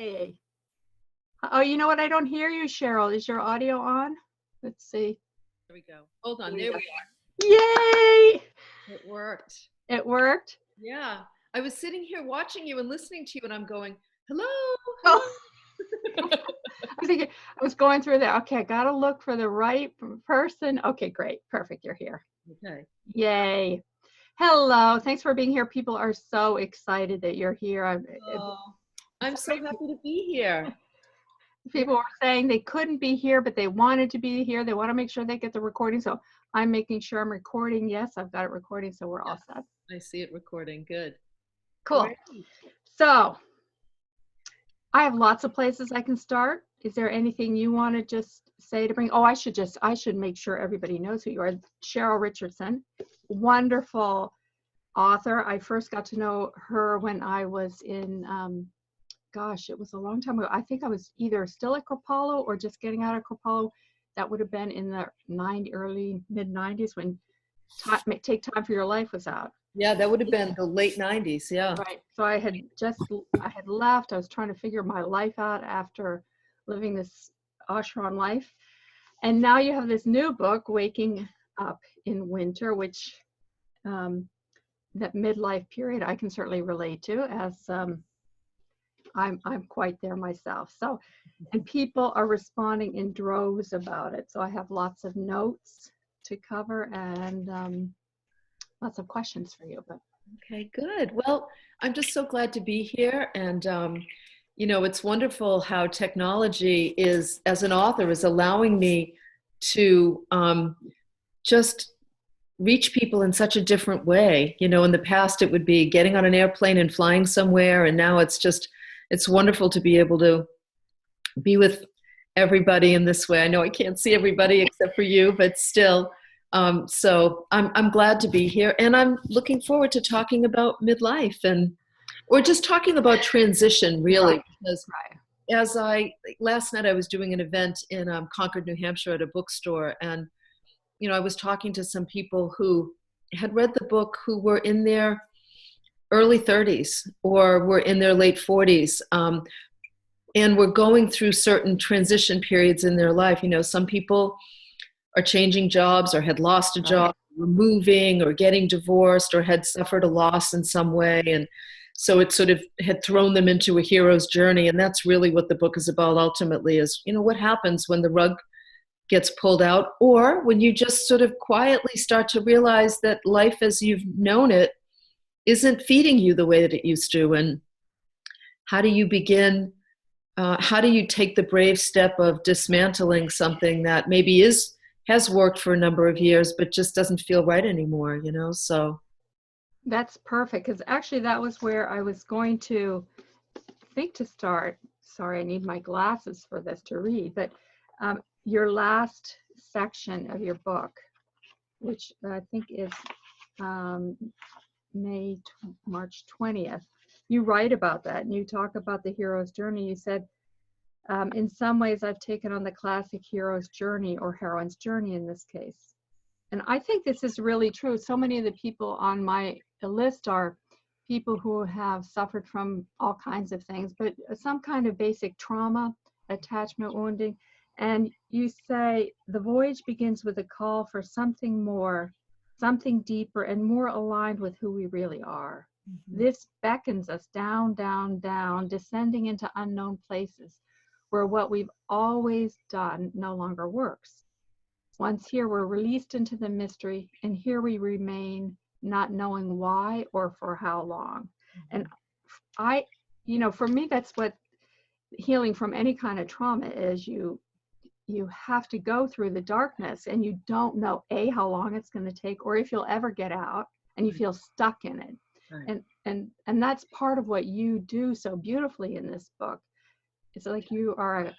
Hey. Oh, you know what? I don't hear you, Cheryl. Is your audio on? Let's see. There we go. Hold on. There we are. Yay! It worked. It worked? Yeah. I was sitting here watching you and listening to you, and I'm going, hello. Oh, I was going through that. Okay, I got to look for the right person. Okay, great. Perfect. You're here. Okay. Yay. Hello. Thanks for being here. People are so excited that you're here. I'm so happy to be here. People were saying they couldn't be here, but they wanted to be here. They want to make sure they get the recording. So I'm making sure I'm recording. Yes, I've got it recording. So we're all set. I see it recording. Good. Cool. Great. So I have lots of places I can start. Is there anything you want to just say to bring? Oh, I should make sure everybody knows who you are. Cheryl Richardson, wonderful author. I first got to know her when I was in, gosh, it was a long time ago. I think I was either still at Cropolo or just getting out of Cropolo. That would have been in the early mid-90s when Take Time for Your Life was out. Yeah, that would have been the late 90s. Yeah. Right. So I had left. I was trying to figure my life out after living this ashram life. And now you have this new book, Waking Up in Winter, which that midlife period I can certainly relate to, as I'm quite there myself. So, and people are responding in droves about it. So I have lots of notes to cover and lots of questions for you. But okay, good. Well, I'm just so glad to be here, and you know, it's wonderful how technology is, as an author, is allowing me to just reach people in such a different way. You know, in the past it would be getting on an airplane and flying somewhere, and now it's wonderful to be able to be with everybody in this way. I know I can't see everybody except for you, but still. So I'm glad to be here, and I'm looking forward to talking about midlife or just talking about transition, really. Right. Because right. Last night I was doing an event in Concord, New Hampshire at a bookstore, and you know, I was talking to some people who had read the book who were in their early 30s or were in their late 40s, and were going through certain transition periods in their life. You know, some people are changing jobs or had lost a job, were moving or getting divorced or had suffered a loss in some way. And so it sort of had thrown them into a hero's journey. And that's really what the book is about ultimately, is, you know, what happens when the rug gets pulled out, or when you just sort of quietly start to realize that life as you've known it isn't feeding you the way that it used to. And how do you begin, how do you take the brave step of dismantling something that maybe has worked for a number of years, but just doesn't feel right anymore, you know? So that's perfect, because actually that was where I was going to think to start. Sorry, I need my glasses for this to read, but your last section of your book, which I think is March 20th, you write about that and you talk about the hero's journey. You said, in some ways, I've taken on the classic hero's journey, or heroine's journey in this case. And I think this is really true. So many of the people on my list are people who have suffered from all kinds of things, but some kind of basic trauma, attachment wounding. And you say the voyage begins with a call for something more, something deeper and more aligned with who we really are. Mm-hmm. This beckons us down, down, down, descending into unknown places where what we've always done no longer works. Once here, we're released into the mystery, and here we remain, not knowing why or for how long. Mm-hmm. And you know, for me, that's what healing from any kind of trauma is. You have to go through the darkness, and you don't know how long it's going to take, or if you'll ever get out, and you feel stuck in it. Right. And that's part of what you do so beautifully in this book. It's like you are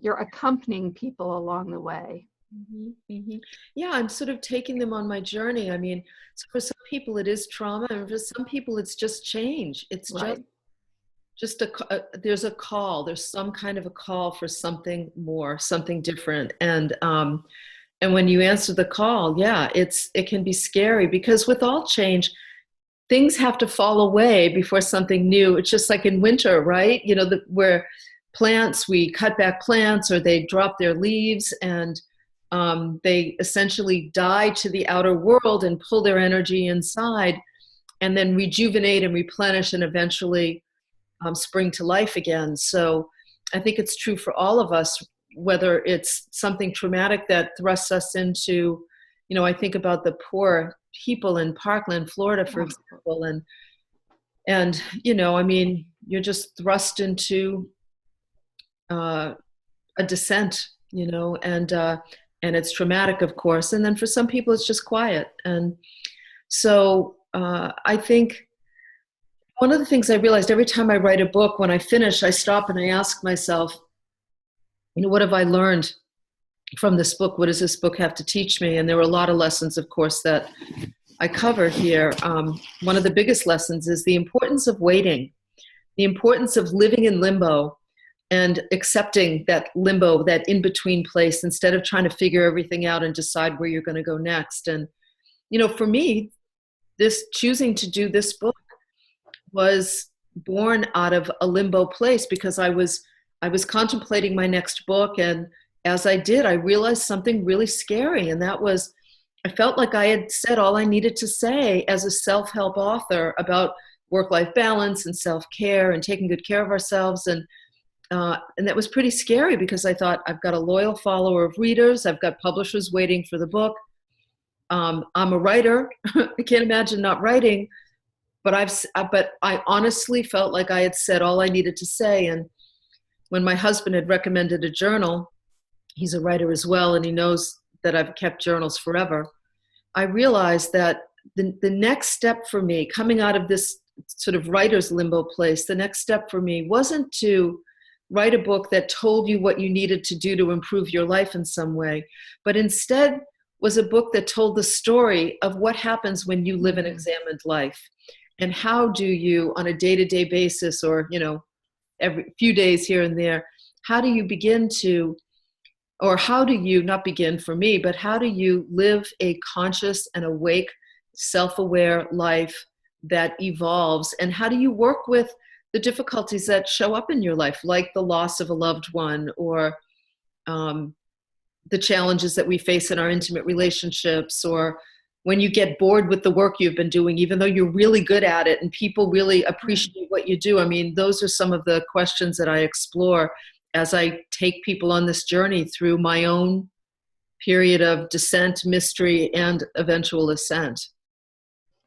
you're accompanying people along the way. Mm-hmm, mm-hmm. Yeah, I'm sort of taking them on my journey. I mean, so for some people it is trauma, and for some people it's just change. It's right. just there's a call. There's some kind of a call for something more, something different. And when you answer the call, yeah, it can be scary, because with all change, things have to fall away before something new. It's just like in winter, right? You know, where plants, we cut back plants or they drop their leaves and they essentially die to the outer world and pull their energy inside and then rejuvenate and replenish and eventually spring to life again. So I think it's true for all of us, whether it's something traumatic that thrusts us into, you know, I think about the poor people in Parkland, Florida, for example, and you know, I mean, you're just thrust into a descent, you know, and it's traumatic, of course. And then for some people, it's just quiet. And so I think one of the things I realized every time I write a book, when I finish, I stop and I ask myself, you know, what have I learned from this book? What does this book have to teach me? And there were a lot of lessons, of course, that I cover here. One of the biggest lessons is the importance of waiting, the importance of living in limbo and accepting that limbo, that in-between place, instead of trying to figure everything out and decide where you're going to go next. And, you know, for me, this choosing to do this book was born out of a limbo place because I was contemplating my next book. And as I did, I realized something really scary. And that was, I felt like I had said all I needed to say as a self-help author about work-life balance and self-care and taking good care of ourselves. And that was pretty scary because I thought, I've got a loyal follower of readers. I've got publishers waiting for the book. I'm a writer. I can't imagine not writing. But I honestly felt like I had said all I needed to say. And when my husband had recommended a journal, he's a writer as well, and he knows that I've kept journals forever. I realized that the next step for me, coming out of this sort of writer's limbo place, the next step for me wasn't to write a book that told you what you needed to do to improve your life in some way, but instead was a book that told the story of what happens when you live an examined life. And how do you, on a day-to-day basis, or, you know, every few days here and there, how do you begin to, or how do you, not begin for me, but how do you live a conscious and awake, self-aware life that evolves? And how do you work with the difficulties that show up in your life, like the loss of a loved one, or the challenges that we face in our intimate relationships, or when you get bored with the work you've been doing, even though you're really good at it and people really appreciate what you do. I mean, those are some of the questions that I explore as I take people on this journey through my own period of descent, mystery, and eventual ascent.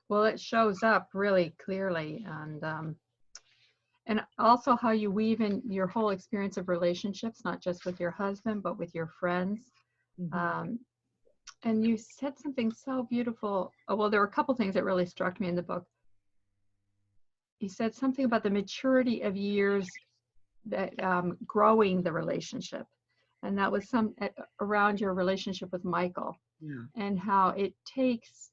Well, it shows up really clearly, and also how you weave in your whole experience of relationships, not just with your husband, but with your friends. Mm-hmm. And you said something so beautiful. Oh, well, there were a couple things that really struck me in the book. You said something about the maturity of years that growing the relationship. And that was around your relationship with Michael. Yeah. And how it takes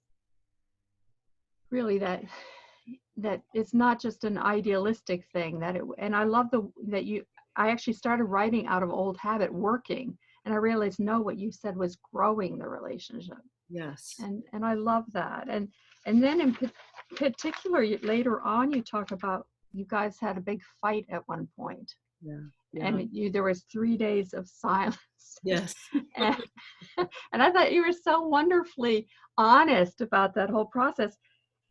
really that it's not just an idealistic thing, and I love I actually started writing out of old habit, working. And I realized, no, what you said was growing the relationship. Yes. And I love that. And then in particular, later on, you talk about you guys had a big fight at one point. Yeah. And there was 3 days of silence. Yes. and I thought you were so wonderfully honest about that whole process.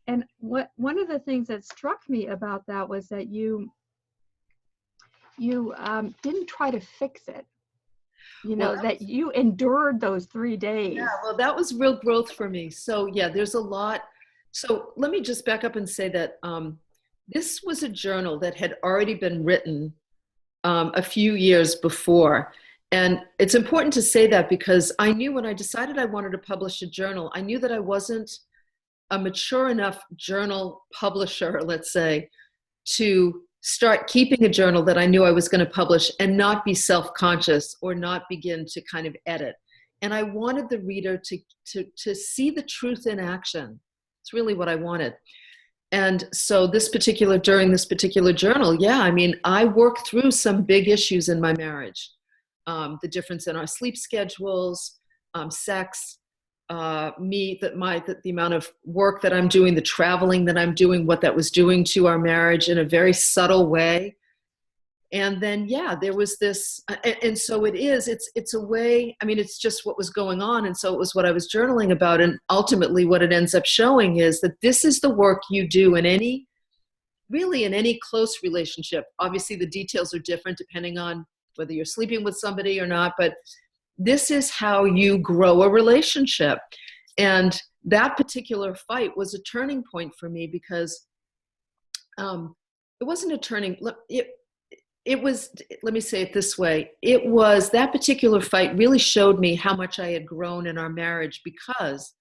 And one of the things that struck me about that was that you didn't try to fix it. You know, that you endured those 3 days. Yeah, well, that was real growth for me. So yeah, there's a lot. So let me just back up and say that this was a journal that had already been written a few years before. And it's important to say that because I knew when I decided I wanted to publish a journal, I knew that I wasn't a mature enough journal publisher, let's say, to start keeping a journal that I knew I was going to publish and not be self-conscious or not begin to kind of edit. And I wanted the reader to see the truth in action. It's really what I wanted. And so during this particular journal, yeah, I mean, I worked through some big issues in my marriage. The difference in our sleep schedules, sex, the amount of work that I'm doing, the traveling that I'm doing, what that was doing to our marriage in a very subtle way. And then, yeah, there was this, and so it's a way, I mean, it's just what was going on. And so it was what I was journaling about. And ultimately what it ends up showing is that this is the work you do in any close relationship. Obviously the details are different depending on whether you're sleeping with somebody or not, but this is how you grow a relationship. And that particular fight was a turning point for me because it wasn't a turning, it was, let me say it this way, it was, that particular fight really showed me how much I had grown in our marriage, because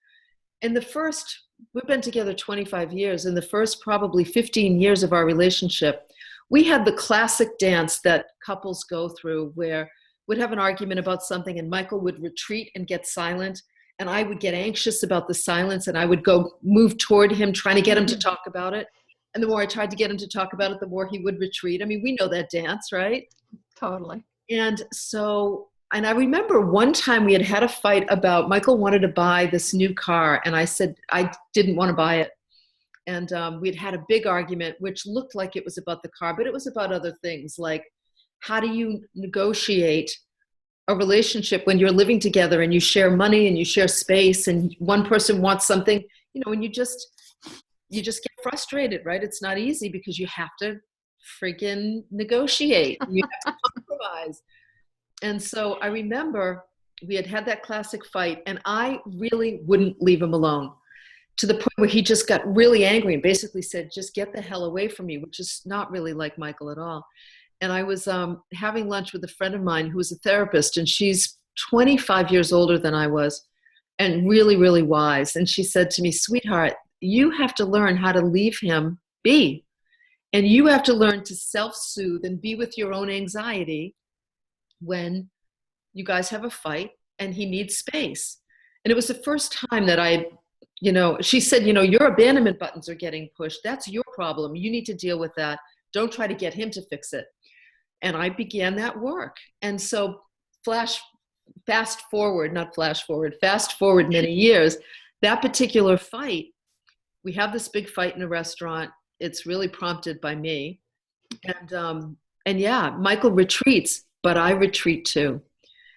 we've been together 25 years. In the first probably 15 years of our relationship, we had the classic dance that couples go through where we'd have an argument about something and Michael would retreat and get silent, and I would get anxious about the silence and I would go move toward him trying to get him to talk about it. And the more I tried to get him to talk about it, the more he would retreat. I mean, we know that dance, right? Totally. And I remember one time we had a fight about Michael wanted to buy this new car. And I said, I didn't want to buy it. And we'd had a big argument, which looked like it was about the car, but it was about other things. Like, how do you negotiate a relationship when you're living together and you share money and you share space and one person wants something, and you just get frustrated, right? It's not easy because you have to friggin' negotiate. You have to compromise. And so I remember we had that classic fight and I really wouldn't leave him alone, to the point where he just got really angry and basically said, just get the hell away from me, which is not really like Michael at all. And I was having lunch with a friend of mine who was a therapist, and she's 25 years older than I was and really, really wise. And she said to me, sweetheart, you have to learn how to leave him be. And you have to learn to self-soothe and be with your own anxiety when you guys have a fight and he needs space. And it was the first time that she said, your abandonment buttons are getting pushed. That's your problem. You need to deal with that. Don't try to get him to fix it. And I began that work. And so fast forward many years, that particular fight, we have this big fight in a restaurant. It's really prompted by me. And yeah, Michael retreats, but I retreat too.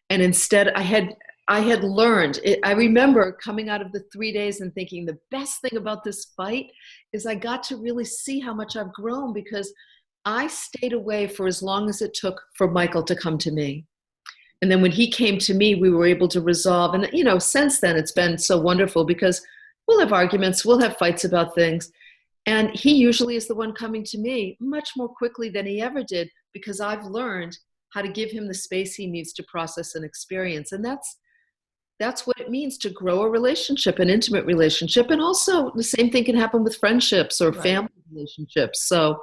And instead I had learned, I remember coming out of the 3 days and thinking the best thing about this fight is I got to really see how much I've grown, because I stayed away for as long as it took for Michael to come to me. And then when he came to me, we were able to resolve. And, since then it's been so wonderful because we'll have arguments, we'll have fights about things. And he usually is the one coming to me much more quickly than he ever did, because I've learned how to give him the space he needs to process and experience. And that's what it means to grow a relationship, an intimate relationship. And also the same thing can happen with friendships or family relationships. So,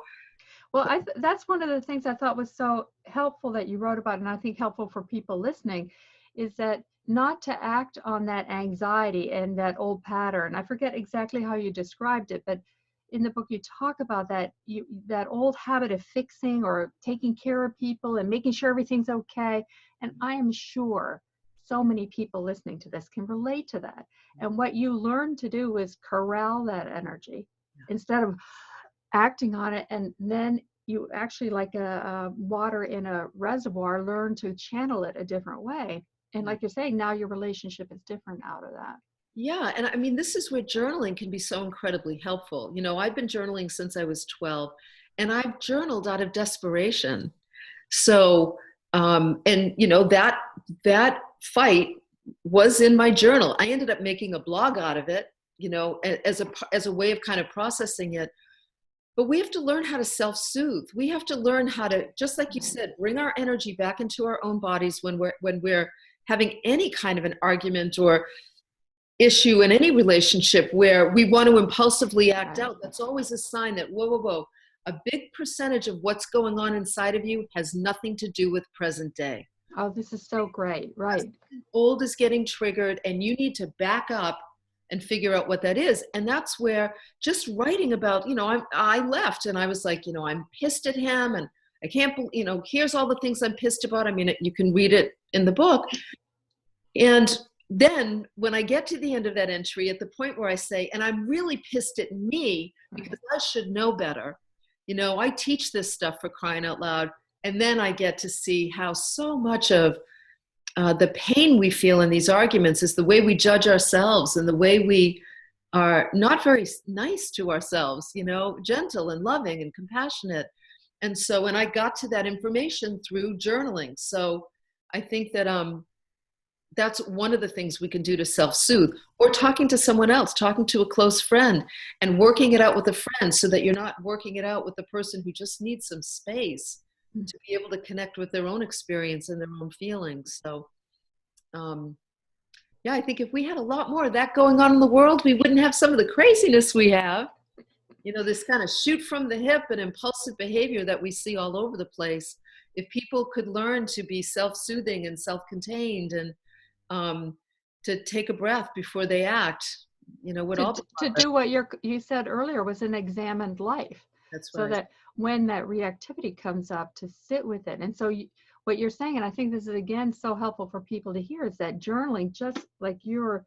well, that's one of the things I thought was so helpful that you wrote about, and I think helpful for people listening, is that not to act on that anxiety and that old pattern. I forget exactly how you described it, but in the book you talk about that old habit of fixing or taking care of people and making sure everything's okay. And I am sure so many people listening to this can relate to that. And what you learn to do is corral that energy instead of acting on it. And then you actually, like a water in a reservoir, learn to channel it a different way. And like you're saying, now your relationship is different out of that. Yeah. And I mean, this is where journaling can be so incredibly helpful. I've been journaling since I was 12, and I've journaled out of desperation. So, that fight was in my journal. I ended up making a blog out of it, as a way of kind of processing it. But we have to learn how to self-soothe. We have to learn how to, just like you said, bring our energy back into our own bodies when we're having any kind of an argument or issue in any relationship where we want to impulsively act out. That's always a sign that, whoa. A big percentage of what's going on inside of you has nothing to do with present day. Oh, this is so great. Right. Old is getting triggered, and you need to back up and figure out what that is. And that's where just writing about, I left and I was like, I'm pissed at him and I can't believe, here's all the things I'm pissed about. I mean, you can read it in the book. And then when I get to the end of that entry, at the point where I say, and I'm really pissed at me because I should know better. You know, I teach this stuff, for crying out loud. And then I get to see how so much of the pain we feel in these arguments is the way we judge ourselves and the way we are not very nice to ourselves, you know, gentle and loving and compassionate. And so when I got to that information through journaling, so I think that that's one of the things we can do to self-soothe, or talking to someone else, talking to a close friend and working it out with a friend, so that you're not working it out with the person who just needs some space to be able to connect with their own experience and their own feelings. So, yeah, I think if we had a lot more of that going on in the world, we wouldn't have some of the craziness we have. You know, this kind of shoot from the hip and impulsive behavior that we see all over the place. If people could learn to be self-soothing and self-contained and to take a breath before they act, you know, would all be to do what you said earlier was an examined life. That's so right. that when that reactivity comes up, to sit with it. And so what you're saying, and I think this is again so helpful for people to hear, is that journaling, just like you're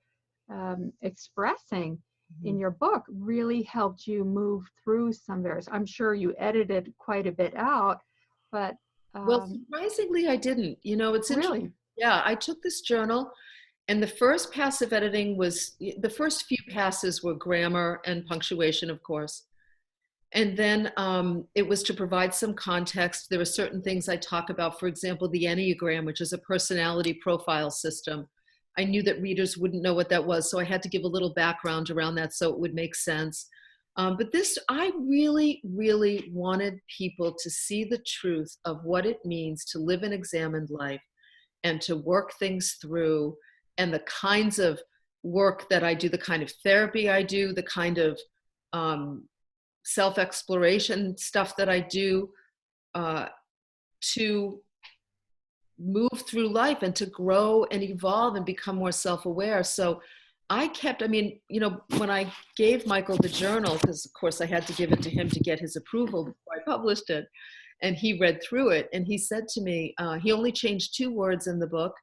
expressing in your book, really helped you move through some various. I'm sure you edited quite a bit out, but well, surprisingly, I didn't. You know, it's interesting. Really? Yeah, I took this journal, and the first pass of editing was, the first few passes were grammar and punctuation, of course. And then it was to provide some context. There were certain things I talk about, for example, the Enneagram, which is a personality profile system. I knew that readers wouldn't know what that was, so I had to give a little background around that so it would make sense. But this, I really, really wanted people to see the truth of what it means to live an examined life and to work things through, and the kinds of work that I do, the kind of therapy I do, the kind of self-exploration stuff that I do to move through life and to grow and evolve and become more self-aware. So I kept, I mean, you know, when I gave Michael the journal, because of course I had to give it to him to get his approval before I published it, and he read through it, and he said to me, he only changed 2 words in the book,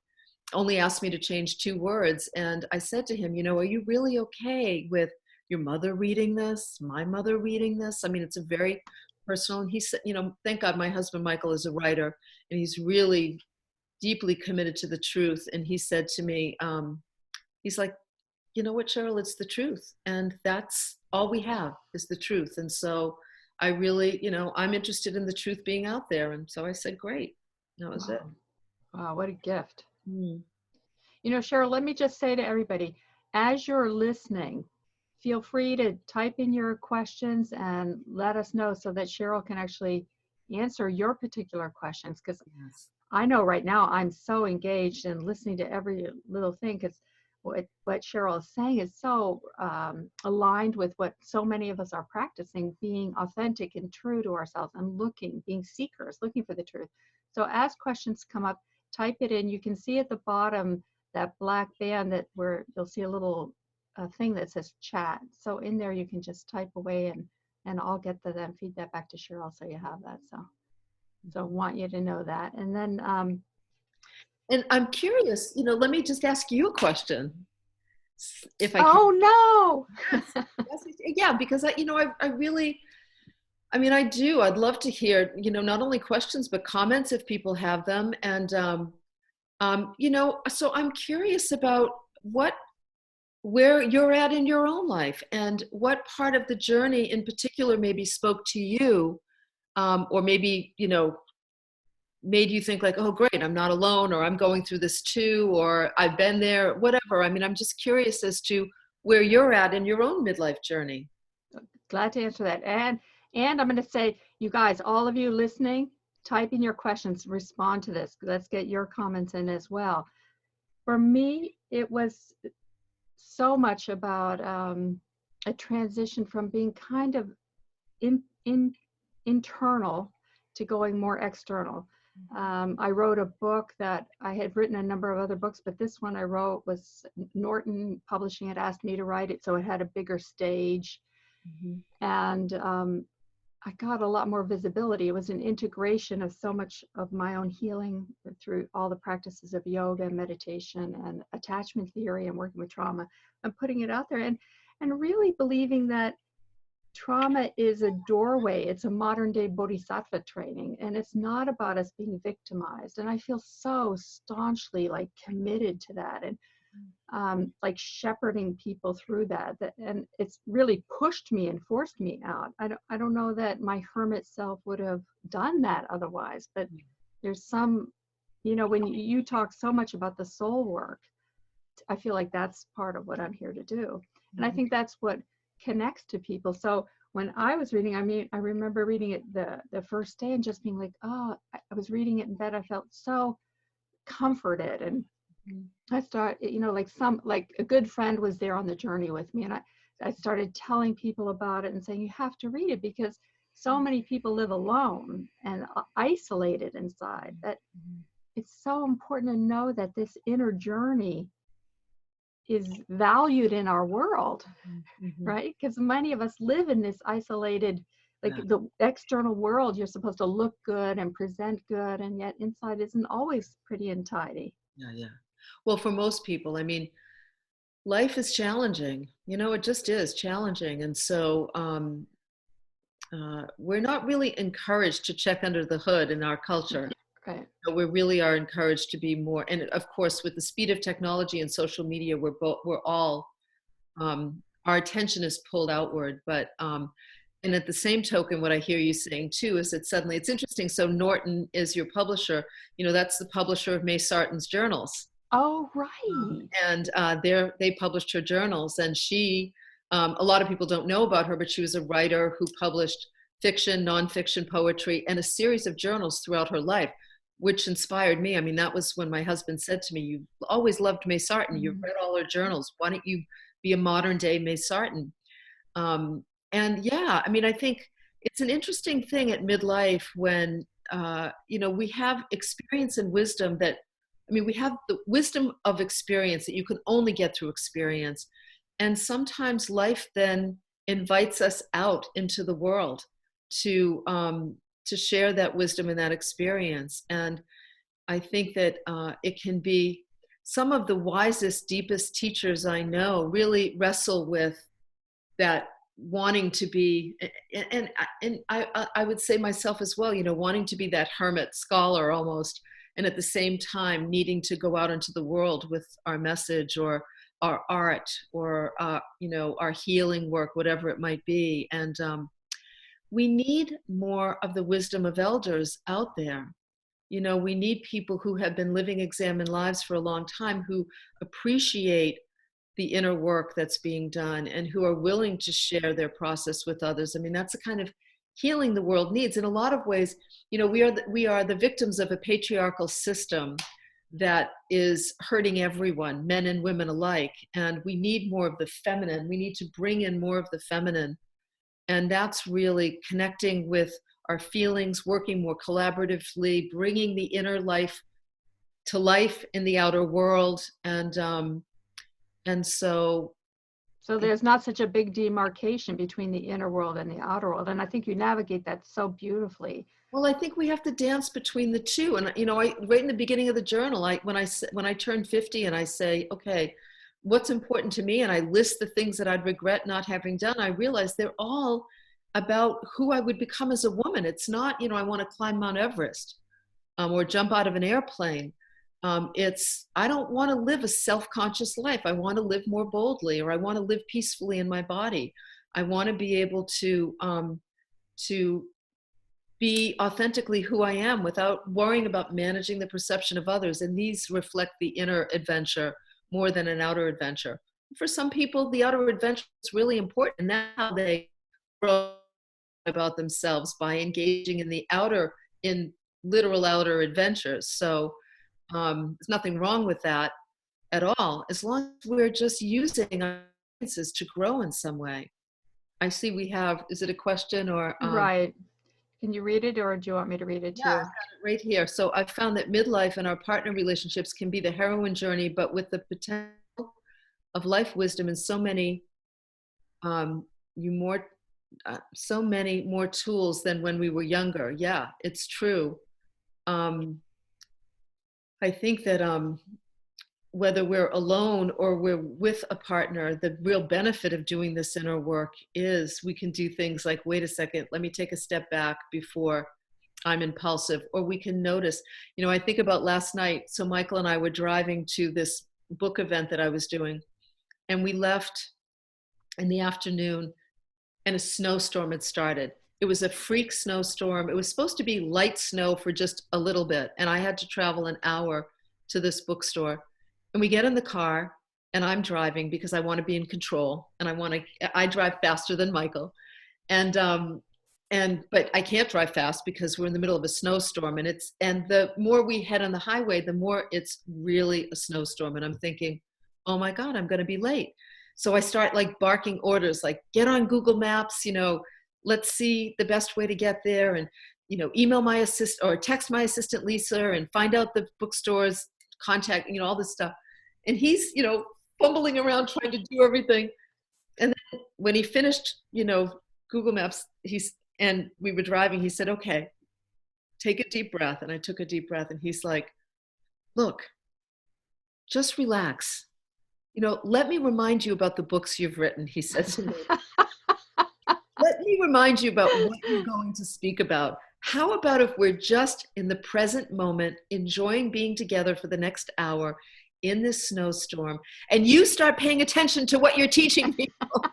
only asked me to change 2 words. And I said to him, you know, are you really okay with your mother reading this, my mother reading this? I mean, it's a very personal, and he said, you know, thank God my husband Michael is a writer, and he's really deeply committed to the truth. And he said to me, he's like, you know what, Cheryl, it's the truth. And that's all we have, is the truth. And so I really, you know, I'm interested in the truth being out there. And so I said, great. That was it. Wow, what a gift. You know, Cheryl, let me just say to everybody, as you're listening, feel free to type in your questions and let us know, so that Cheryl can actually answer your particular questions. Because I know right now I'm so engaged in listening to every little thing, because what Cheryl is saying is so aligned with what so many of us are practicing, being authentic and true to ourselves and being seekers, looking for the truth. So as questions come up, type it in. You can see at the bottom that black band where you'll see a little thing that says chat. So in there you can just type away, and I'll get that and feed that back to Cheryl, so you have that. So I want you to know that. And then and I'm curious, you know, let me just ask you a question, if I can. Oh no. Yeah, because I, you know, I really, I mean, I'd love to hear, you know, not only questions but comments if people have them. And you know, so I'm curious about where you're at in your own life, and what part of the journey in particular maybe spoke to you, or maybe, you know, made you think like, oh great, I'm not alone, or I'm going through this too, or I've been there, whatever. I mean, I'm just curious as to where you're at in your own midlife journey. Glad to answer that. And I'm going to say, you guys, all of you listening, type in your questions, respond to this. Let's get your comments in as well. For me, it was so much about a transition from being kind of internal to going more external. I wrote a book that I had written a number of other books, but this one I wrote was Norton Publishing had asked me to write it, so it had a bigger stage. And I got a lot more visibility. It was an integration of so much of my own healing through all the practices of yoga, meditation, and attachment theory, and working with trauma, and putting it out there, and really believing that trauma is a doorway. It's a modern day bodhisattva training, and it's not about us being victimized. And I feel so staunchly like committed to that, and like shepherding people through that, and it's really pushed me and forced me out. I don't know that my hermit self would have done that otherwise, but there's some, when you talk so much about the soul work, I feel like that's part of what I'm here to do. And I think that's what connects to people. So when I was reading, I remember reading it the first day and just being like, oh, I was reading it in bed. I felt so comforted, and I started, like a good friend was there on the journey with me, and I started telling people about it and saying, you have to read it, because so many people live alone and isolated inside, that it's so important to know that this inner journey is valued in our world, right? Because many of us live in this isolated, like the external world, you're supposed to look good and present good, and yet inside isn't always pretty and tidy. Yeah. Well, for most people, I mean, life is challenging. It just is challenging. And so we're not really encouraged to check under the hood in our culture. Right. But we really are encouraged to be more. And of course, with the speed of technology and social media, we're all, our attention is pulled outward. But, and at the same token, what I hear you saying too is that suddenly it's interesting. So Norton is your publisher. That's the publisher of May Sarton's journals. Oh, right. And they published her journals, and she, a lot of people don't know about her, but she was a writer who published fiction, nonfiction, poetry, and a series of journals throughout her life, which inspired me. I mean, that was when my husband said to me, you always loved May Sarton. You've read all her journals. Why don't you be a modern day May Sarton? And yeah, I mean, I think it's an interesting thing at midlife when, we have experience and wisdom that, we have the wisdom of experience that you can only get through experience. And sometimes life then invites us out into the world to share that wisdom and that experience. And I think that it can be some of the wisest, deepest teachers I know really wrestle with that wanting to be, and I would say myself as well, wanting to be that hermit scholar almost, and at the same time needing to go out into the world with our message or our art or, our healing work, whatever it might be. And we need more of the wisdom of elders out there. We need people who have been living examined lives for a long time, who appreciate the inner work that's being done and who are willing to share their process with others. I mean, that's the kind of healing the world needs. In a lot of ways, we are the victims of a patriarchal system that is hurting everyone, men and women alike. And we need more of the feminine. We need to bring in more of the feminine. And that's really connecting with our feelings, working more collaboratively, bringing the inner life to life in the outer world. And so there's not such a big demarcation between the inner world and the outer world. And I think you navigate that so beautifully. Well, I think we have to dance between the two. And, right in the beginning of the journal, when I turned 50 and I say, okay, what's important to me? And I list the things that I'd regret not having done. I realized they're all about who I would become as a woman. It's not, I want to climb Mount Everest or jump out of an airplane. I don't want to live a self-conscious life. I want to live more boldly, or I want to live peacefully in my body. I want to be able to be authentically who I am without worrying about managing the perception of others. And these reflect the inner adventure more than an outer adventure. For some people, the outer adventure is really important, and that's how they grow about themselves, by engaging in the literal outer adventures. So there's nothing wrong with that at all, as long as we're just using our experiences to grow in some way. I see we have, is it a question or? Right. Can you read it, or do you want me to read it too? Yeah, I've got it right here. So I found that midlife and our partner relationships can be the heroine journey, but with the potential of life wisdom and so many so many more tools than when we were younger. Yeah, it's true. I think that whether we're alone or we're with a partner, the real benefit of doing this inner work is we can do things like, wait a second, let me take a step back before I'm impulsive, or we can notice. I think about last night. So Michael and I were driving to this book event that I was doing, and we left in the afternoon, and a snowstorm had started. It was a freak snowstorm. It was supposed to be light snow for just a little bit, and I had to travel an hour to this bookstore. And we get in the car, and I'm driving because I want to be in control, and I drive faster than Michael. But I can't drive fast because we're in the middle of a snowstorm, and the more we head on the highway, the more it's really a snowstorm. And I'm thinking, oh my God, I'm going to be late. So I start like barking orders, like get on Google Maps, let's see the best way to get there, and email my assistant or text my assistant Lisa and find out the bookstore's contact, all this stuff. And he's, fumbling around trying to do everything. And then when he finished, Google Maps, and we were driving, he said, okay, take a deep breath. And I took a deep breath, and he's like, look, just relax. Let me remind you about the books you've written, he said to me. Let me remind you about what you're going to speak about. How about if we're just in the present moment, enjoying being together for the next hour in this snowstorm, and you start paying attention to what you're teaching people?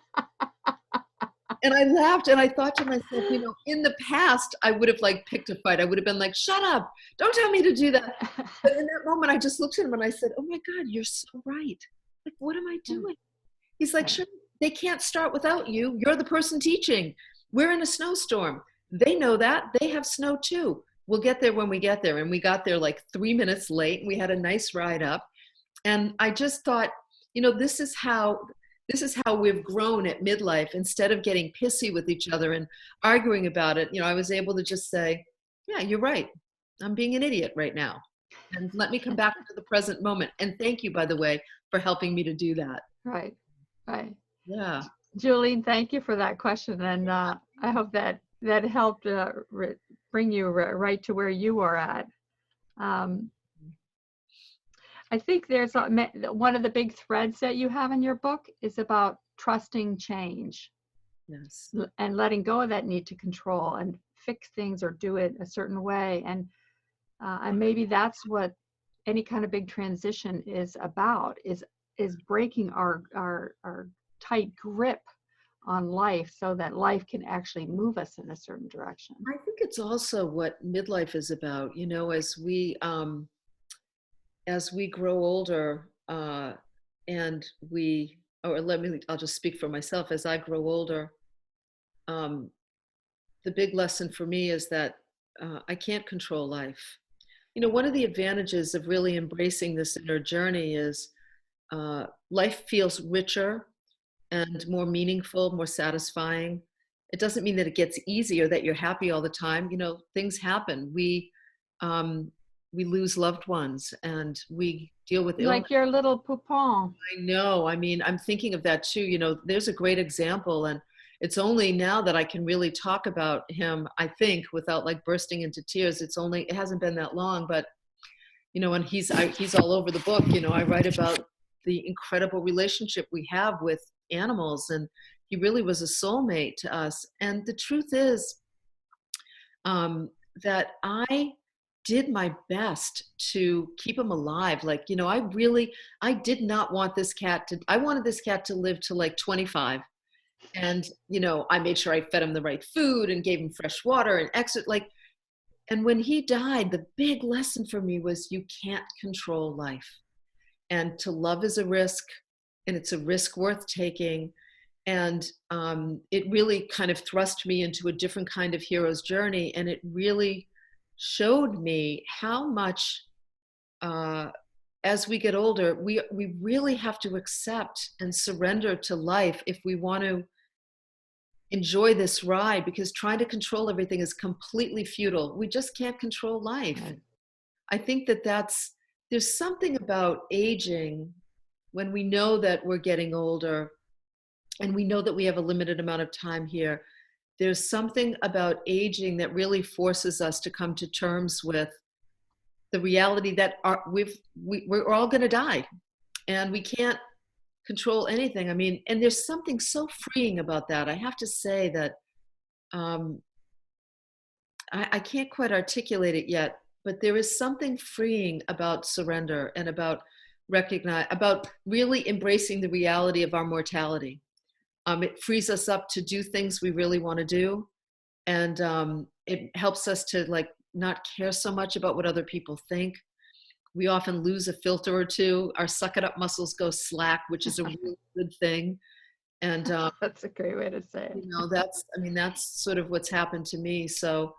And I laughed, and I thought to myself, in the past, I would have picked a fight. I would have been like, shut up, don't tell me to do that. But in that moment, I just looked at him and I said, oh my God, you're so right. Like, what am I doing? He's like, sure, they can't start without you. You're the person teaching. We're in a snowstorm. They know that. They have snow too. We'll get there when we get there. And we got there 3 minutes late. We had a nice ride up. And I just thought, this is how we've grown at Midlife. Instead of getting pissy with each other and arguing about it, I was able to just say, yeah, you're right. I'm being an idiot right now. And let me come back to the present moment. And thank you, by the way, for helping me to do that. Right. Yeah. Julie, thank you for that question. And I hope that helped bring you right to where you are at. I think there's one of the big threads that you have in your book is about trusting change. Yes. And letting go of that need to control and fix things or do it a certain way. And maybe that's what any kind of big transition is about, is breaking our tight grip on life so that life can actually move us in a certain direction. I think it's also what midlife is about, as we grow older, I'll just speak for myself. As I grow older, the big lesson for me is that I can't control life. One of the advantages of really embracing this inner journey is life feels richer and more meaningful, more satisfying. It doesn't mean that it gets easier, that you're happy all the time. Things happen. We lose loved ones, and we deal with illness. Like your little poupon. I know. I mean, I'm thinking of that too. There's a great example, and it's only now that I can really talk about him, I think, without bursting into tears. It hasn't been that long, but and he's all over the book. I write about the incredible relationship we have with animals, and he really was a soulmate to us. And the truth is that I did my best to keep him alive. I did not want this cat I wanted this cat to live to 25. And, I made sure I fed him the right food and gave him fresh water and and when he died, the big lesson for me was you can't control life. And to love is a risk, and it's a risk worth taking. And it really kind of thrust me into a different kind of hero's journey. And it really showed me how much, as we get older, we really have to accept and surrender to life if we want to enjoy this ride, because trying to control everything is completely futile. We just can't control life. Right. I think there's something about aging when we know that we're getting older and we know that we have a limited amount of time here, there's something about aging that really forces us to come to terms with the reality that we're all going to die, and we can't control anything. I mean, and there's something so freeing about that. I have to say that I can't quite articulate it yet, but there is something freeing about surrender and about about really embracing the reality of our mortality. It frees us up to do things we really want to do, and it helps us to like not care so much about what other people think. We often lose a filter or two. Our suck it up muscles go slack, which is a really good thing. And that's a great way to say it. that's sort of what's happened to me. So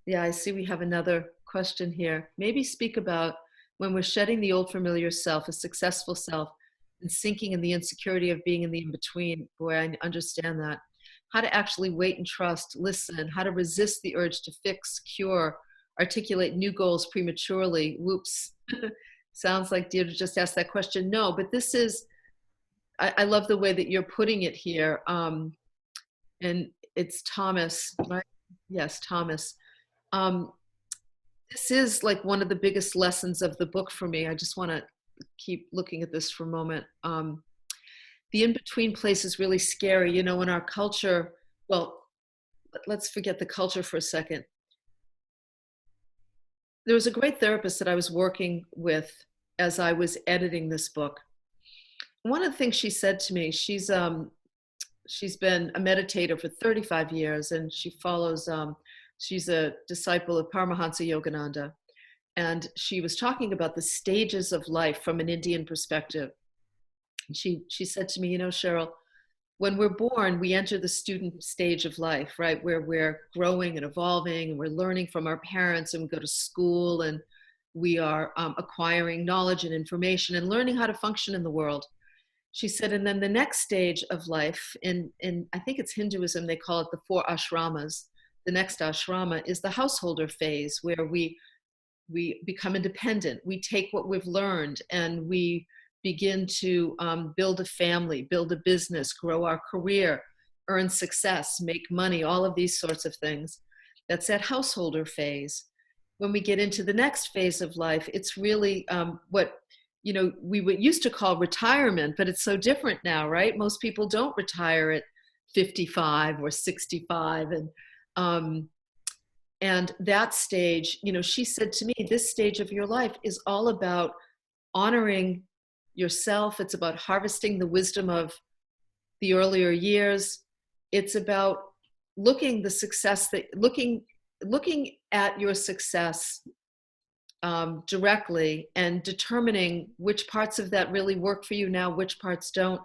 yeah, I see we have another question here. Maybe speak about when we're shedding the old familiar self, a successful self, and sinking in the insecurity of being in the in-between. Boy, I understand that. How to actually wait and trust, listen, how to resist the urge to fix, cure, articulate new goals prematurely. Whoops. Sounds like Deirdre just asked that question. No, but this is, I love the way that you're putting it here. And it's Thomas, right? Yes, Thomas. This is like one of the biggest lessons of the book for me. I just want to keep looking at this for a moment. The in-between place is really scary. You know, in our culture, well, let's forget the culture for a second. There was a great therapist that I was working with as I was editing this book. One of the things she said to me, she's been a meditator for 35 years, and she follows, she's a disciple of Paramahansa Yogananda. And she was talking about the stages of life from an Indian perspective. And she said to me, you know, Cheryl, when we're born, we enter the student stage of life, right? Where we're growing and evolving, and we're learning from our parents, and we go to school, and we are acquiring knowledge and information and learning how to function in the world. She said, and then the next stage of life, in I think it's Hinduism, they call it the 4 ashramas. The next ashrama is the householder phase, where we become independent. We take what we've learned and we begin to build a family, build a business, grow our career, earn success, make money, all of these sorts of things. That's that householder phase. When we get into the next phase of life, it's really what we would used to call retirement, but it's so different now, right? Most people don't retire at 55 or 65. And that stage, she said to me, this stage of your life is all about honoring yourself. It's about harvesting the wisdom of the earlier years. It's about looking at your success directly and determining which parts of that really work for you now, which parts don't.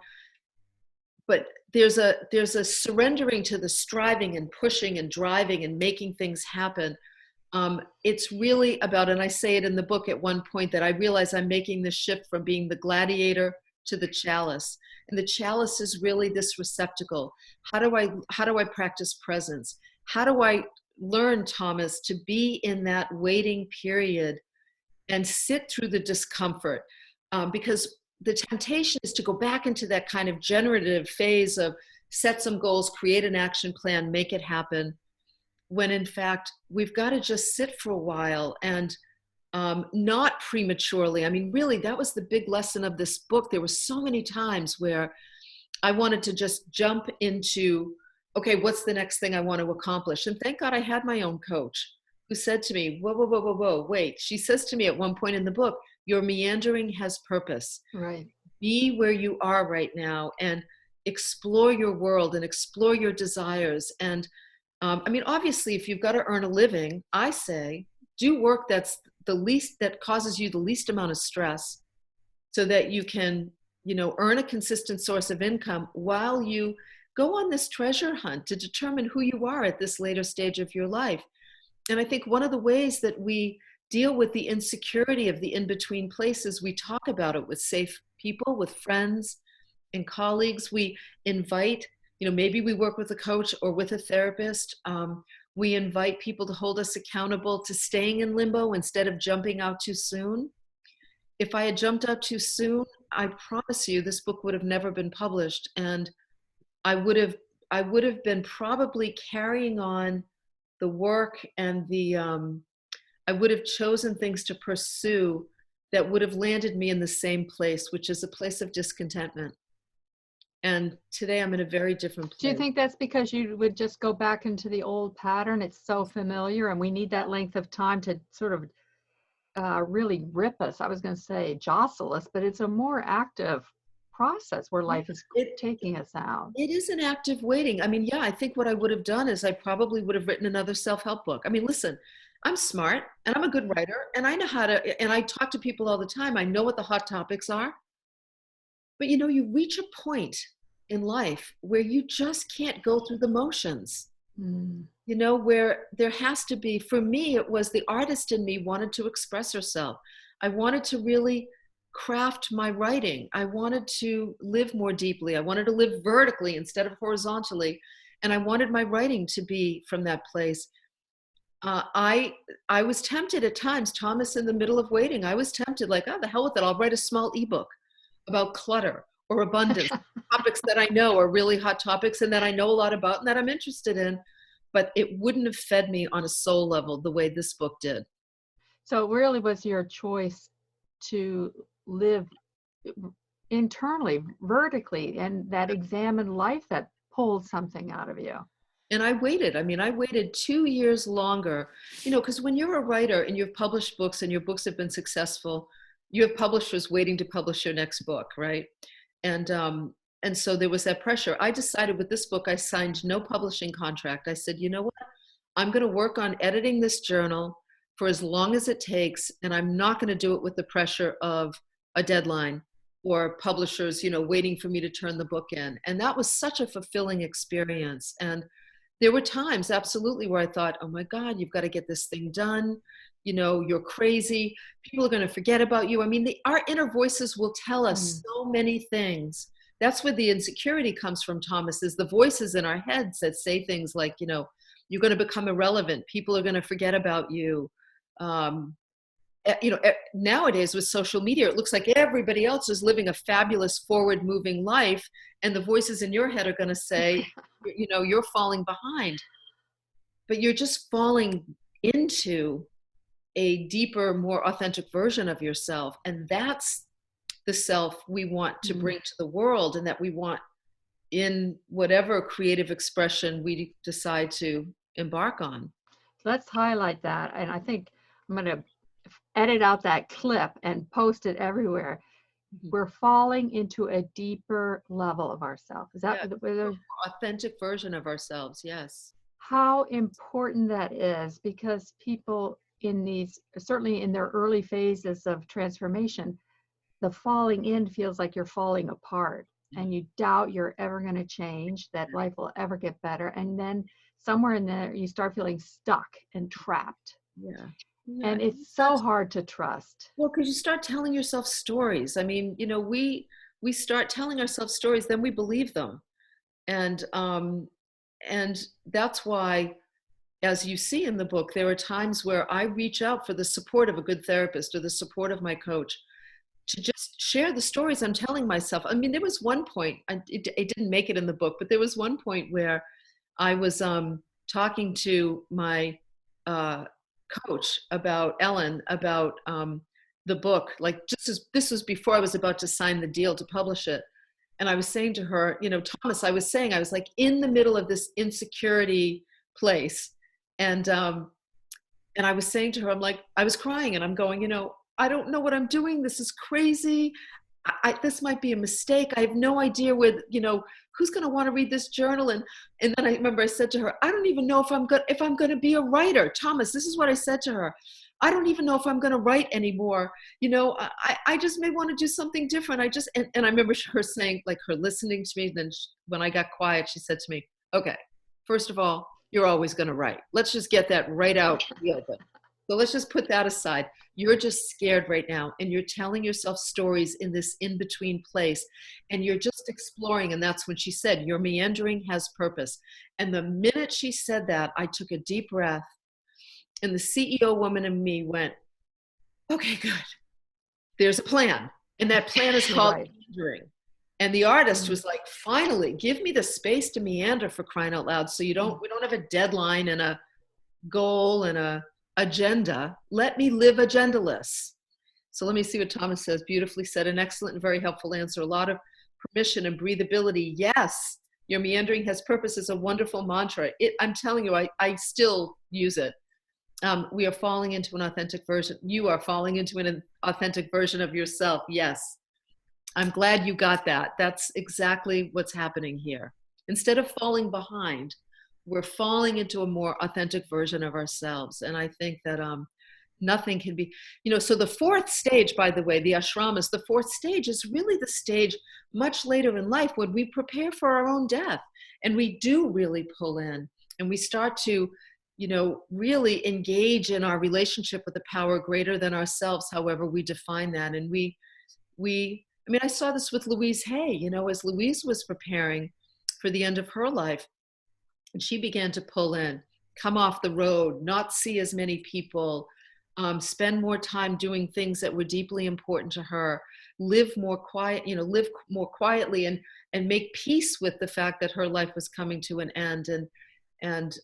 But there's a surrendering to the striving and pushing and driving and making things happen. It's really about, and I say it in the book at one point, that I realize I'm making the shift from being the gladiator to the chalice. And the chalice is really this receptacle. How do I practice presence? How do I learn, Thomas, to be in that waiting period and sit through the discomfort? Because the temptation is to go back into that kind of generative phase of set some goals, create an action plan, make it happen, when in fact we've got to just sit for a while and not prematurely. I mean, really, that was the big lesson of this book. There were so many times where I wanted to just jump into, okay, what's the next thing I want to accomplish? And thank God I had my own coach who said to me, whoa, wait. She says to me at one point in the book, your meandering has purpose. Right. Be where you are right now and explore your world and explore your desires. And obviously, if you've got to earn a living, I say, do work that causes you the least amount of stress, so that you can, earn a consistent source of income while you go on this treasure hunt to determine who you are at this later stage of your life. And I think one of the ways that we deal with the insecurity of the in-between places, we talk about it with safe people, with friends and colleagues. We invite, maybe we work with a coach or with a therapist. We invite people to hold us accountable to staying in limbo instead of jumping out too soon. If I had jumped out too soon, I promise you this book would have never been published, and I would have I would have been probably carrying on the work and I would have chosen things to pursue that would have landed me in the same place, which is a place of discontentment. And today I'm in a very different place. Do you think that's because you would just go back into the old pattern? It's so familiar, and we need that length of time to sort of really rip us. I was going to say jostle us, but it's a more active process where life is taking us out. It is an active waiting. I mean, yeah, I think what I would have done is I probably would have written another self-help book. I mean, listen, I'm smart and I'm a good writer and I know how to, and I talk to people all the time. I know what the hot topics are. But you know, you reach a point in life where you just can't go through the motions. You know, where there has to be, for me, it was the artist in me wanted to express herself. I wanted to really craft my writing. I wanted to live more deeply. I wanted to live vertically instead of horizontally. And I wanted my writing to be from that place. I was tempted at times, Thomas, in the middle of waiting, I was tempted like, oh, the hell with it. I'll write a small ebook about clutter or abundance, topics that I know are really hot topics and that I know a lot about and that I'm interested in, but it wouldn't have fed me on a soul level the way this book did. So it really was your choice to live internally, vertically, and that examine life that pulled something out of you. And I waited. I mean, I waited 2 years longer, you know, because when you're a writer and you've published books and your books have been successful, you have publishers waiting to publish your next book, right? And so there was that pressure. I decided with this book, I signed no publishing contract. I said, you know what? I'm going to work on editing this journal for as long as it takes, and I'm not going to do it with the pressure of a deadline or publishers, you know, waiting for me to turn the book in. And that was such a fulfilling experience. And there were times absolutely where I thought, oh my God, you've got to get this thing done. You know, you're crazy. People are going to forget about you. I mean, our inner voices will tell us so many things. That's where the insecurity comes from, Thomas, is the voices in our heads that say things like, you know, you're going to become irrelevant. People are going to forget about you. You know, nowadays with social media, it looks like everybody else is living a fabulous forward moving life. And the voices in your head are going to say, you know, you're falling behind, but you're just falling into a deeper, more authentic version of yourself. And that's the self we want to bring to the world and that we want in whatever creative expression we decide to embark on. Let's highlight that. And I think I'm going to edit out that clip and post it everywhere. We're falling into a deeper level of ourselves. Is that the authentic version of ourselves? Yes. How important that is, because people in these, certainly in their early phases of transformation, the falling in feels like you're falling apart and you doubt you're ever going to change, that life will ever get better. And then somewhere in there, you start feeling stuck and trapped. Yeah. And it's so hard to trust. Well, because you start telling yourself stories. I mean, you know, we start telling ourselves stories, then we believe them. And that's why, as you see in the book, there are times where I reach out for the support of a good therapist or the support of my coach to just share the stories I'm telling myself. I mean, there was one point, it didn't make it in the book, but there was one point where I was talking to my coach about Ellen, about the book, like just as this was before I was about to sign the deal to publish it. And I was saying to her, you know, Thomas, I was like in the middle of this insecurity place. And I was saying to her, I'm like, I was crying and I'm going, you know, I don't know what I'm doing. This is crazy. This might be a mistake. I have no idea where, you know, who's going to want to read this journal. And then I remember I said to her, I don't even know if I'm going to be a writer. Thomas, this is what I said to her. I don't even know if I'm going to write anymore. You know, I just may want to do something different. And I remember her saying, like, her listening to me. Then when I got quiet, she said to me, okay, first of all, you're always going to write. Let's just get that right out in the open. So let's just put that aside. You're just scared right now and you're telling yourself stories in this in-between place and you're just exploring. And that's when she said, your meandering has purpose. And the minute she said that, I took a deep breath and the CEO woman in me went, okay, good. There's a plan. And that plan is called meandering. And the artist was like, finally, give me the space to meander, for crying out loud. So we don't have a deadline and a goal and a agenda. Let me live agendaless. So let me see what Thomas says. Beautifully said. An excellent and very helpful answer. A lot of permission and breathability. Yes, your meandering has purpose is a wonderful mantra. I'm telling you, I still use it. We are falling into an authentic version. You are falling into an authentic version of yourself. Yes. I'm glad you got that. That's exactly what's happening here. Instead of falling behind, we're falling into a more authentic version of ourselves. And I think that nothing can be, so the fourth stage, by the way, the ashramas, the fourth stage is really the stage much later in life when we prepare for our own death. And we do really pull in and we start to, really engage in our relationship with a power greater than ourselves, however we define that. And I saw this with Louise Hay, as Louise was preparing for the end of her life, and she began to pull in, come off the road, not see as many people, spend more time doing things that were deeply important to her, live more quietly and make peace with the fact that her life was coming to an end, and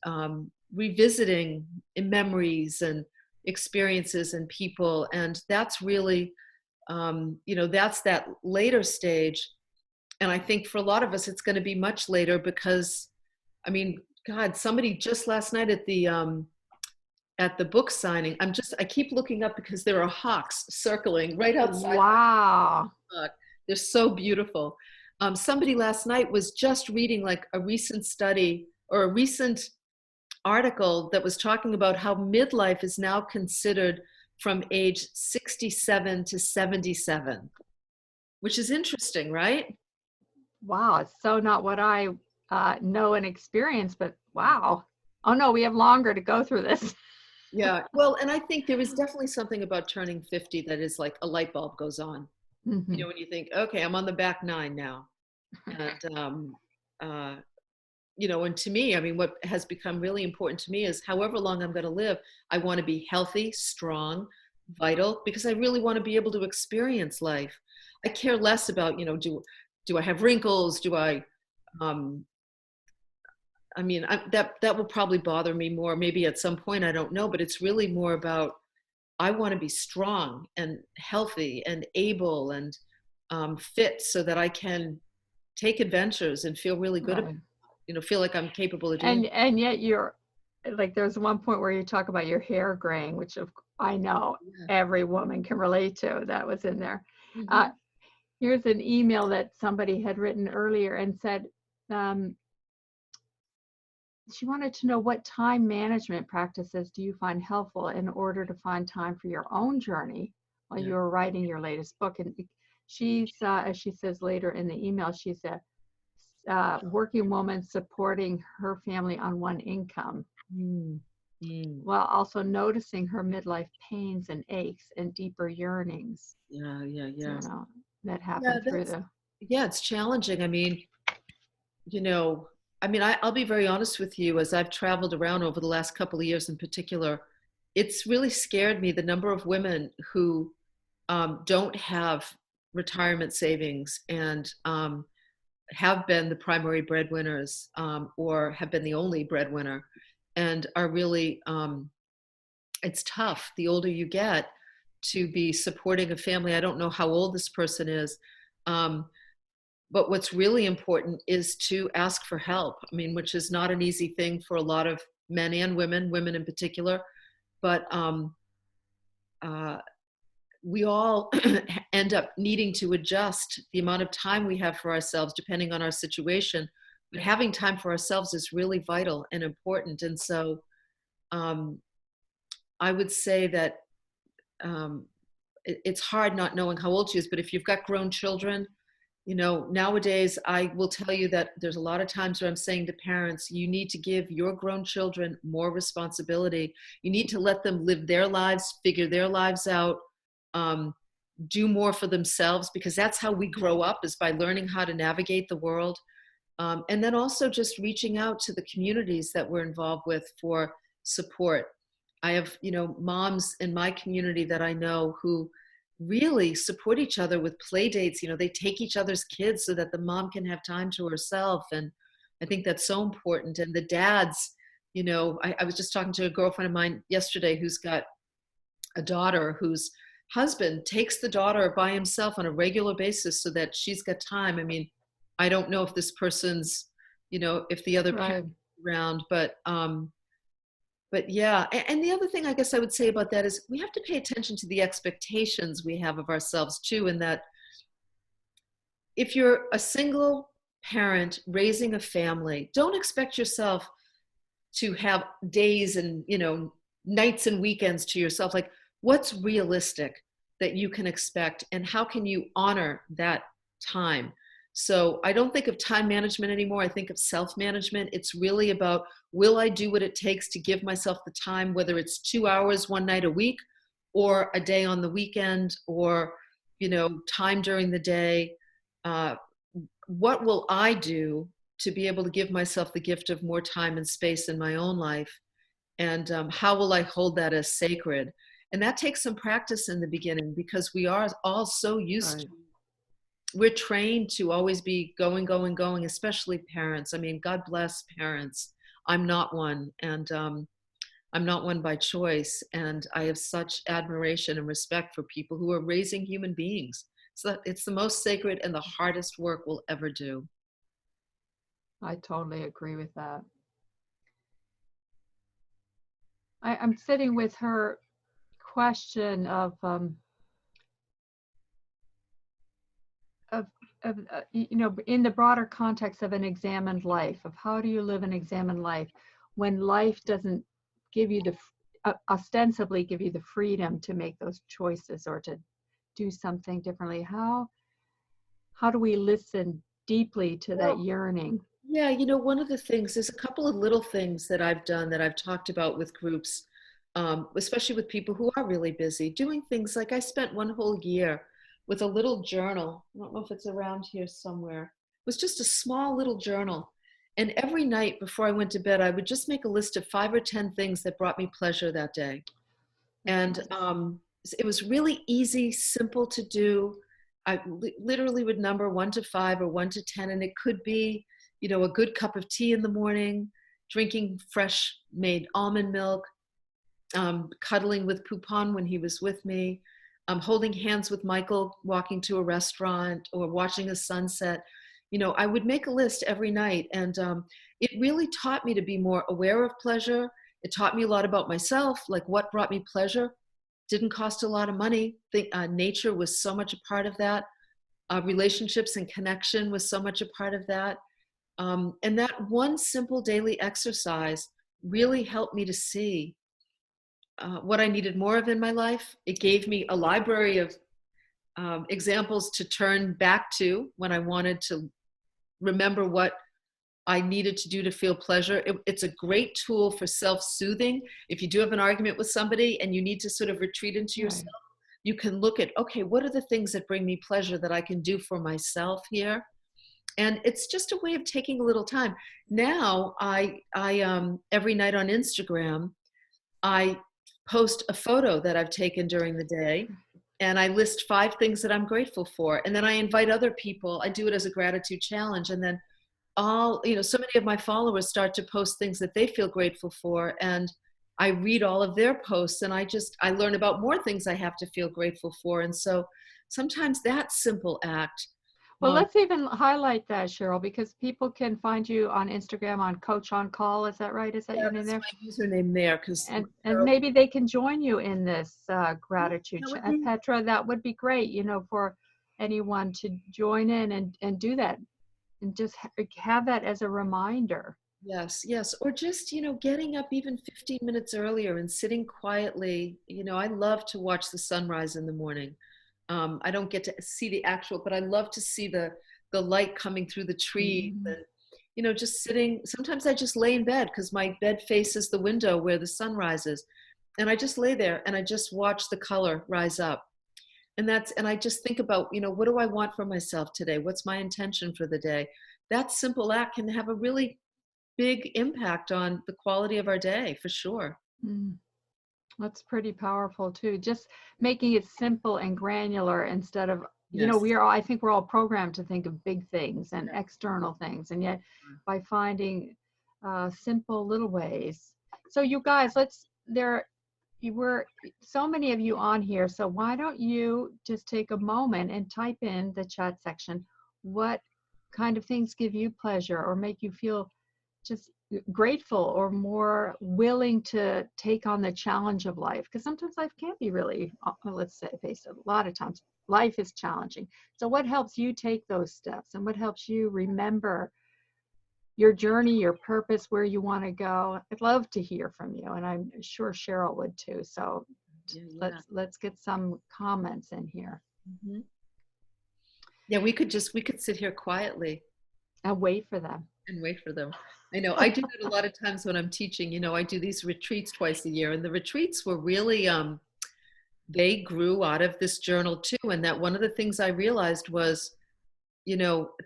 revisiting memories and experiences and people. And that's really, that's that later stage. And I think for a lot of us, it's going to be much later because, God, somebody just last night at the book signing, I keep looking up because there are hawks circling right outside. Wow. They're so beautiful. Somebody last night was just reading like a recent study or a recent article that was talking about how midlife is now considered from age 67 to 77, which is interesting, right? Wow, it's so not what I know and experience, but wow. Oh no, we have longer to go through this. Yeah, well, and I think there is definitely something about turning 50 that is like a light bulb goes on. Mm-hmm. When you think, okay, I'm on the back nine now. And, and to me, what has become really important to me is however long I'm going to live, I want to be healthy, strong, vital, because I really want to be able to experience life. I care less about, do I have wrinkles? Do I, that will probably bother me more maybe at some point, I don't know, but it's really more about, I want to be strong and healthy and able and fit so that I can take adventures and feel really good about, feel like I'm capable of doing. And yet you're like, there's one point where you talk about your hair graying, which I know every woman can relate to. That was in there. Mm-hmm. Here's an email that somebody had written earlier and said she wanted to know, what time management practices do you find helpful in order to find time for your own journey while you were writing your latest book? And she's, as she says later in the email, she's a working woman supporting her family on one income, while also noticing her midlife pains and aches and deeper yearnings. That happened through the. Yeah, it's challenging. I'll be very honest with you, as I've traveled around over the last couple of years in particular, it's really scared me, the number of women who don't have retirement savings and have been the primary breadwinners or have been the only breadwinner and are really, it's tough the older you get to be supporting a family. I don't know how old this person is, but what's really important is to ask for help. Which is not an easy thing for a lot of men and women in particular, but we all end up needing to adjust the amount of time we have for ourselves depending on our situation. But having time for ourselves is really vital and important. And so I would say that it's hard not knowing how old she is, but if you've got grown children, nowadays I will tell you that there's a lot of times where I'm saying to parents, you need to give your grown children more responsibility. You need to let them live their lives, figure their lives out, do more for themselves, because that's how we grow up, is by learning how to navigate the world. And then also just reaching out to the communities that we're involved with for support. I have, moms in my community that I know who really support each other with play dates. They take each other's kids so that the mom can have time to herself. And I think that's so important. And the dads, I was just talking to a girlfriend of mine yesterday who's got a daughter whose husband takes the daughter by himself on a regular basis so that she's got time. I mean, I don't know if this person's, if the other Right. parent is around, but yeah. And the other thing I guess I would say about that is we have to pay attention to the expectations we have of ourselves too. And that if you're a single parent raising a family, don't expect yourself to have days and, nights and weekends to yourself. Like, what's realistic that you can expect, and how can you honor that time? So I don't think of time management anymore. I think of self-management. It's really about, will I do what it takes to give myself the time, whether it's 2 hours one night a week or a day on the weekend, or, time during the day. What will I do to be able to give myself the gift of more time and space in my own life? And how will I hold that as sacred? And that takes some practice in the beginning, because we are all so used to, we're trained to always be going, going, going, especially parents. I mean, God bless parents. I'm not one, and I'm not one by choice. And I have such admiration and respect for people who are raising human beings. So it's the most sacred and the hardest work we'll ever do. I totally agree with that. I'm sitting with her question of in the broader context of an examined life, of how do you live an examined life when life doesn't give you ostensibly give you the freedom to make those choices or to do something differently. How do we listen deeply to that yearning? Yeah, one of the things, there's a couple of little things that I've done that I've talked about with groups, especially with people who are really busy, doing things like I spent one whole year with a little journal. I don't know if it's around here somewhere. It was just a small little journal. And every night before I went to bed, I would just make a list of 5 or 10 things that brought me pleasure that day. And it was really easy, simple to do. I literally would number 1 to 5 or 1 to 10, and it could be, a good cup of tea in the morning, drinking fresh made almond milk, cuddling with Poupon when he was with me, holding hands with Michael, walking to a restaurant, or watching a sunset. I would make a list every night, and it really taught me to be more aware of pleasure. It taught me a lot about myself, like what brought me pleasure. Didn't cost a lot of money. Nature was so much a part of that. Relationships and connection was so much a part of that. And that one simple daily exercise really helped me to see what I needed more of in my life. It gave me a library of examples to turn back to when I wanted to remember what I needed to do to feel pleasure. It's a great tool for self-soothing. If you do have an argument with somebody and you need to sort of retreat into yourself, you can look at, okay, what are the things that bring me pleasure that I can do for myself here? And it's just a way of taking a little time. Now, I every night on Instagram, I post a photo that I've taken during the day, and I list 5 things that I'm grateful for. And then I invite other people. I do it as a gratitude challenge. And then so many of my followers start to post things that they feel grateful for. And I read all of their posts, and I learn about more things I have to feel grateful for. And so sometimes that simple act. Well, let's even highlight that, Cheryl, because people can find you on Instagram on Coach on Call. Is that right? Is that your name there? That's my username there. And maybe they can join you in this gratitude. Petra, that would be great, for anyone to join in and do that and just have that as a reminder. Yes. Or just, getting up even 15 minutes earlier and sitting quietly. I love to watch the sunrise in the morning. I don't get to see the actual, but I love to see the light coming through the trees. Mm-hmm. And, just sitting. Sometimes I just lay in bed because my bed faces the window where the sun rises. And I just lay there and I just watch the color rise up. And I just think about, what do I want for myself today? What's my intention for the day? That simple act can have a really big impact on the quality of our day, for sure. That's pretty powerful too. Just making it simple and granular instead of, Yes. I think we're all programmed to think of big things and external things. And yet by finding simple little ways. So you guys, you were so many of you on here. So why don't you just take a moment and type in the chat section, what kind of things give you pleasure or make you feel just grateful or more willing to take on the challenge of life, because sometimes life can't be really, let's say, face it, a lot of times life is challenging. So what helps you take those steps, and what helps you remember your journey, your purpose, where you want to go? I'd love to hear from you, and I'm sure Cheryl would too. So let's get some comments in here. Mm-hmm. Yeah, we could sit here quietly and wait for them. I know. I do that a lot of times when I'm teaching. I do these retreats twice a year, and the retreats were really, they grew out of this journal too. And that one of the things I realized was,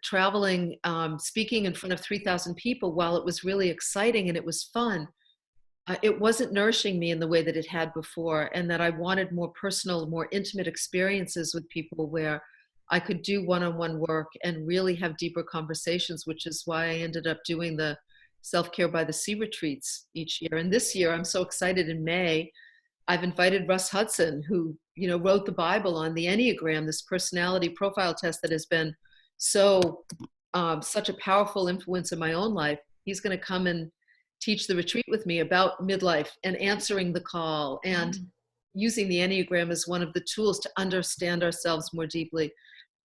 traveling, speaking in front of 3,000 people, while it was really exciting and it was fun, it wasn't nourishing me in the way that it had before, and that I wanted more personal, more intimate experiences with people where I could do one-on-one work and really have deeper conversations, which is why I ended up doing the Self-Care by the Sea retreats each year. And this year, I'm so excited. In May, I've invited Russ Hudson, who, wrote the Bible on the Enneagram, this personality profile test that has been such a powerful influence in my own life. He's going to come and teach the retreat with me about midlife and answering the call and using the Enneagram as one of the tools to understand ourselves more deeply.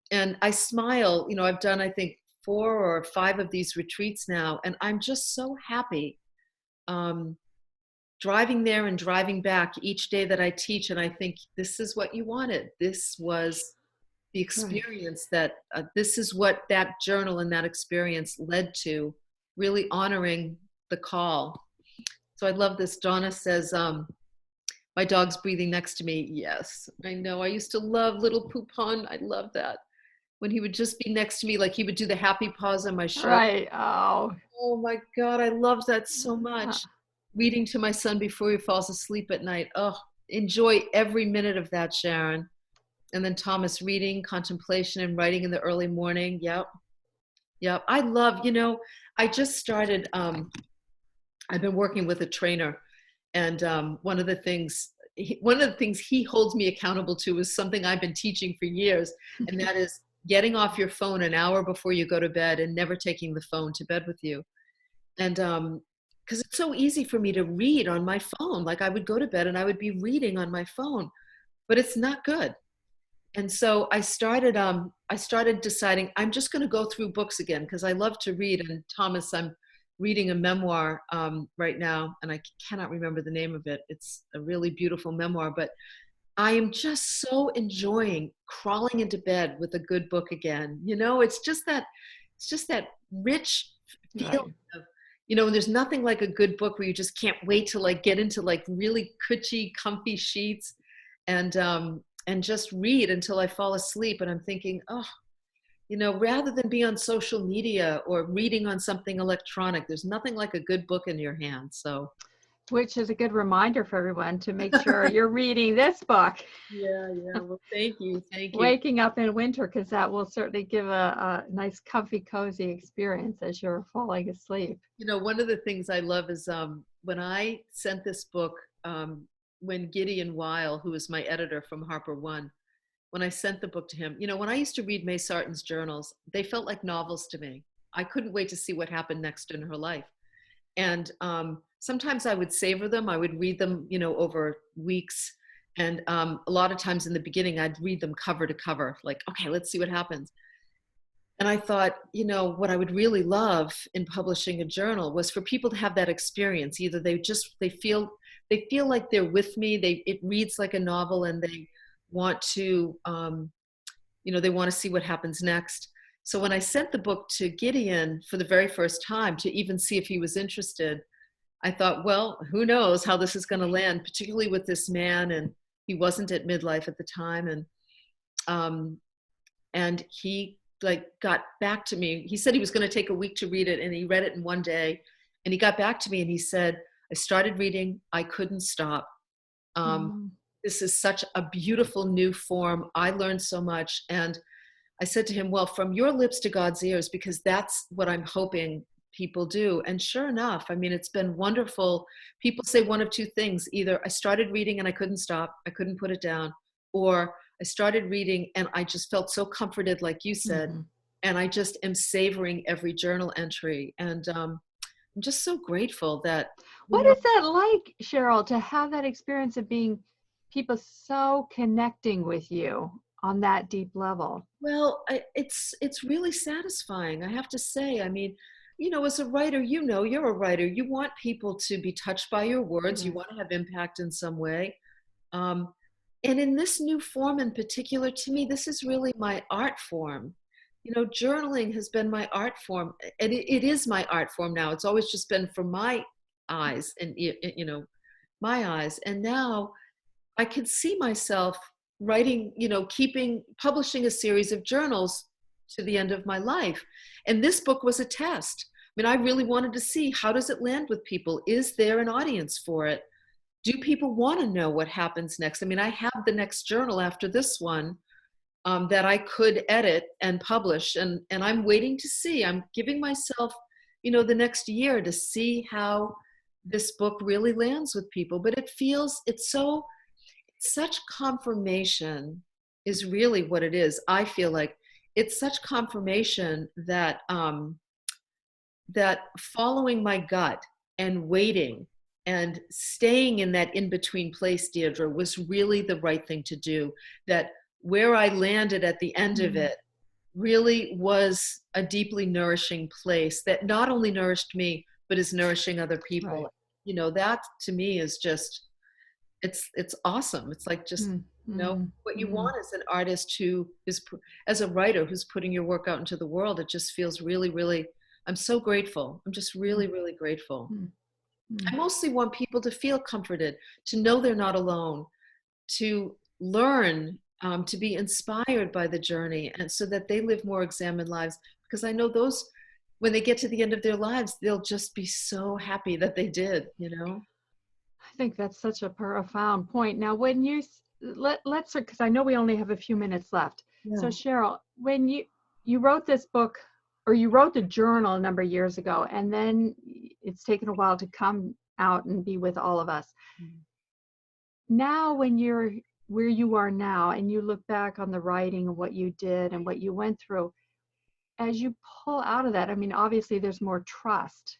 And I smile, I've done, I think, 4 or 5 of these retreats now, and I'm just so happy driving there and driving back each day that I teach. And I think, this is what you wanted. This was the experience that, this is what that journal and that experience led to, really honoring the call. So I love this. Donna says, my dog's breathing next to me. Yes, I know. I used to love little Poupon. I love that. When he would just be next to me, like he would do the happy paws on my shoulder. Right. Oh my God, I love that so much. Reading to my son before he falls asleep at night. Oh, enjoy every minute of that, Sharon. And then Thomas, reading, contemplation, and writing in the early morning. Yep. I love, I just started, I've been working with a trainer, and one of the things he holds me accountable to is something I've been teaching for years, and that is getting off your phone an hour before you go to bed and never taking the phone to bed with you. And because it's so easy for me to read on my phone. Like I would go to bed and I would be reading on my phone, but it's not good. And so I started deciding I'm just going to go through books again, because I love to read. And Thomas, I'm reading a memoir right now, and I cannot remember the name of it. It's a really beautiful memoir, but I am just so enjoying crawling into bed with a good book again. It's just that rich feeling of, there's nothing like a good book where you just can't wait to like get into like really cushy, comfy sheets and just read until I fall asleep. And I'm thinking, rather than be on social media or reading on something electronic, there's nothing like a good book in your hand. So, which is a good reminder for everyone to make sure you're reading this book. Yeah. Well, thank you. Waking up in winter, because that will certainly give a nice, comfy, cozy experience as you're falling asleep. One of the things I love is when I sent this book, when Gideon Weil, who is my editor from Harper One, when I sent the book to him, when I used to read May Sarton's journals, they felt like novels to me. I couldn't wait to see what happened next in her life. And sometimes I would savor them. I would read them, over weeks. And a lot of times in the beginning, I'd read them cover to cover, like, okay, let's see what happens. And I thought, what I would really love in publishing a journal was for people to have that experience. Either they feel like they're with me. It reads like a novel, and they want to, they want to see what happens next. So when I sent the book to Gideon for the very first time to even see if he was interested, I thought, well, who knows how this is going to land, particularly with this man. And he wasn't at midlife at the time. And he got back to me. He said he was going to take a week to read it, and he read it in one day. And he got back to me and he said, I started reading. I couldn't stop. Mm. This is such a beautiful new form. I learned so much. And I said to him, well, from your lips to God's ears, because that's what I'm hoping people do. And sure enough, I mean, it's been wonderful. People say one of two things. Either I started reading and I couldn't stop, I couldn't put it down, or I started reading and I just felt so comforted, like you said, Mm-hmm. and I just am savoring every journal entry. And I'm just so grateful that, you What know, is that like, Cheryl, to have that experience of being people so connecting with you on that deep level? well, it's really satisfying, I have to say. I mean, you know, as a writer, you know, you're a writer. You want people to be touched by your words. You Right. want to have impact in some way. Um, and in this new form in particular, to me, this is really my art form. You know, journaling has been my art form, and it is my art form now. It's always just been from my eyes and, you know, my eyes. And now I could see myself writing, you know, publishing a series of journals to the end of my life. And this book was a test. I mean, I really wanted to see, how does it land with people? Is there an audience for it? Do people want to know what happens next? I mean, I have the next journal after this one that I could edit and publish, and I'm waiting to see. I'm giving myself, you know, the next year to see how this book really lands with people. But it's such confirmation is really what it is. I feel like it's such confirmation that that following my gut and waiting and staying in that in-between place, Deirdre, was really the right thing to do. That where I landed at the end of it really was a deeply nourishing place that not only nourished me, but is nourishing other people. Right. You know, that to me is just, it's awesome. It's like, just, you know, what you want as an artist who is, as a writer who's putting your work out into the world. It just feels really, really, I'm so grateful. I'm just really, really grateful. I mostly want people to feel comforted, to know they're not alone, to learn, to be inspired by the journey, and so that they live more examined lives. Because I know those, when they get to the end of their lives, they'll just be so happy that they did, you know? I think that's such a profound point. Now, when let's, because I know we only have a few minutes left. So Yeah. Cheryl, when you wrote this book, or you wrote the journal a number of years ago, and then it's taken a while to come out and be with all of us. Now, when you're where you are now, and you look back on the writing and what you did and what you went through, as you pull out of that, I mean, obviously there's more trust,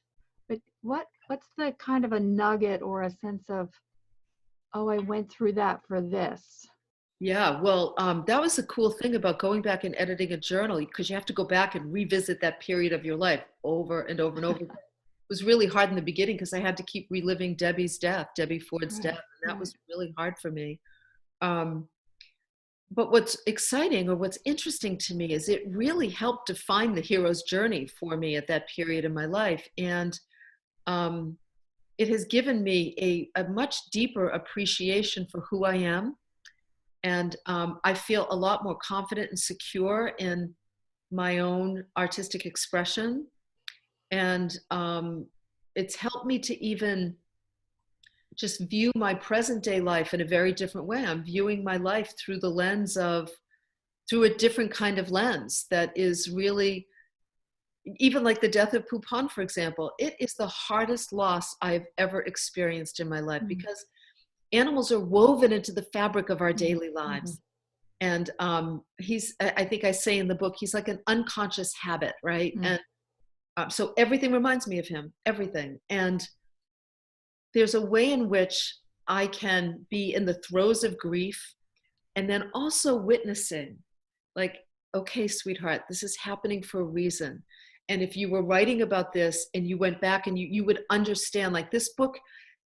but what's the kind of a nugget or a sense of, oh, I went through that for this? Yeah, well, that was the cool thing about going back and editing a journal, because you have to go back and revisit that period of your life over and over and over again. It was really hard in the beginning because I had to keep reliving Debbie Ford's death, Right, and that right. was really hard for me. Um, but what's exciting, or what's interesting to me, is it really helped define the hero's journey for me at that period in my life. And um, it has given me a much deeper appreciation for who I am. And I feel a lot more confident and secure in my own artistic expression. And it's helped me to even just view my present day life in a very different way. I'm viewing my life through through a different kind of lens that is really, even like the death of Poupon, for example. It is the hardest loss I've ever experienced in my life, Mm-hmm. because animals are woven into the fabric of our daily Mm-hmm. lives. And I think I say in the book, he's like an unconscious habit, right? Mm-hmm. And so everything reminds me of him, everything. And there's a way in which I can be in the throes of grief, and then also witnessing, like, okay, sweetheart, this is happening for a reason. And if you were writing about this and you went back, and you would understand, like, this book,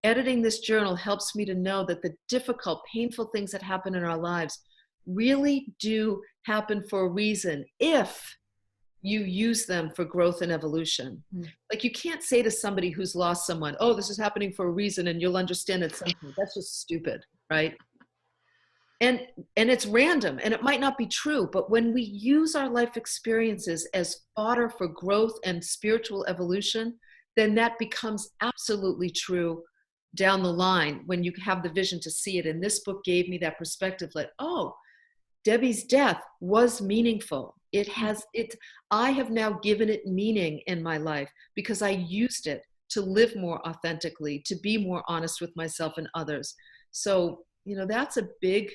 editing this journal helps me to know that the difficult, painful things that happen in our lives really do happen for a reason, if you use them for growth and evolution. Like, you can't say to somebody who's lost someone, oh, this is happening for a reason and you'll understand it someday. That's just stupid, right? And it's random, and it might not be true, but when we use our life experiences as fodder for growth and spiritual evolution, then that becomes absolutely true down the line when you have the vision to see it. And this book gave me that perspective, like, oh, Debbie's death was meaningful. I have now given it meaning in my life because I used it to live more authentically, to be more honest with myself and others. So, that's a big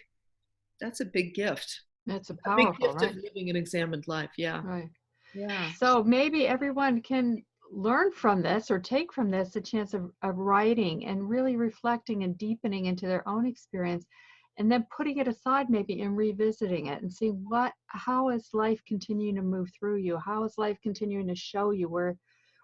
gift. That's a A big powerful, gift right? of living an examined life. Yeah. Right. Yeah. So maybe everyone can learn from this or take from this a chance of writing and really reflecting and deepening into their own experience, and then putting it aside maybe and revisiting it and see how is life continuing to move through you? How is life continuing to show you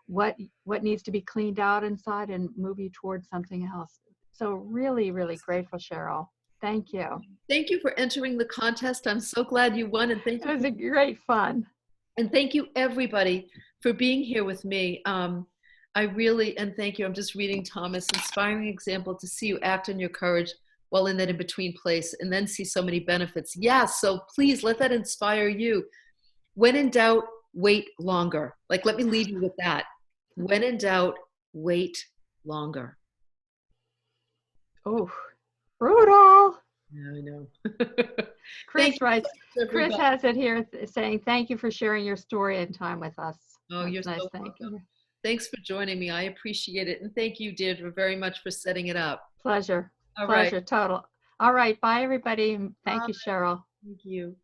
what needs to be cleaned out inside and move you towards something else? So really, really grateful, Cheryl. Thank you. Thank you for entering the contest. I'm so glad you won, and thank you. It was a great fun. And thank you, everybody, for being here with me. And thank you. I'm just reading Thomas, inspiring example to see you act on your courage while in that in-between place and then see so many benefits. Yes, so please let that inspire you. When in doubt, wait longer. Like, let me leave you with that. When in doubt, wait longer. Oh, brutal. Yeah, I know. Chris writes, Chris has it here saying, thank you for sharing your story and time with us. Oh, That's you're nice. so Thank welcome. you. Thanks for joining me. I appreciate it. And thank you, Deirdre, very much for setting it up. Pleasure. All Pleasure. right. Total. All right. Bye, everybody. Thank you, Cheryl. Thank you.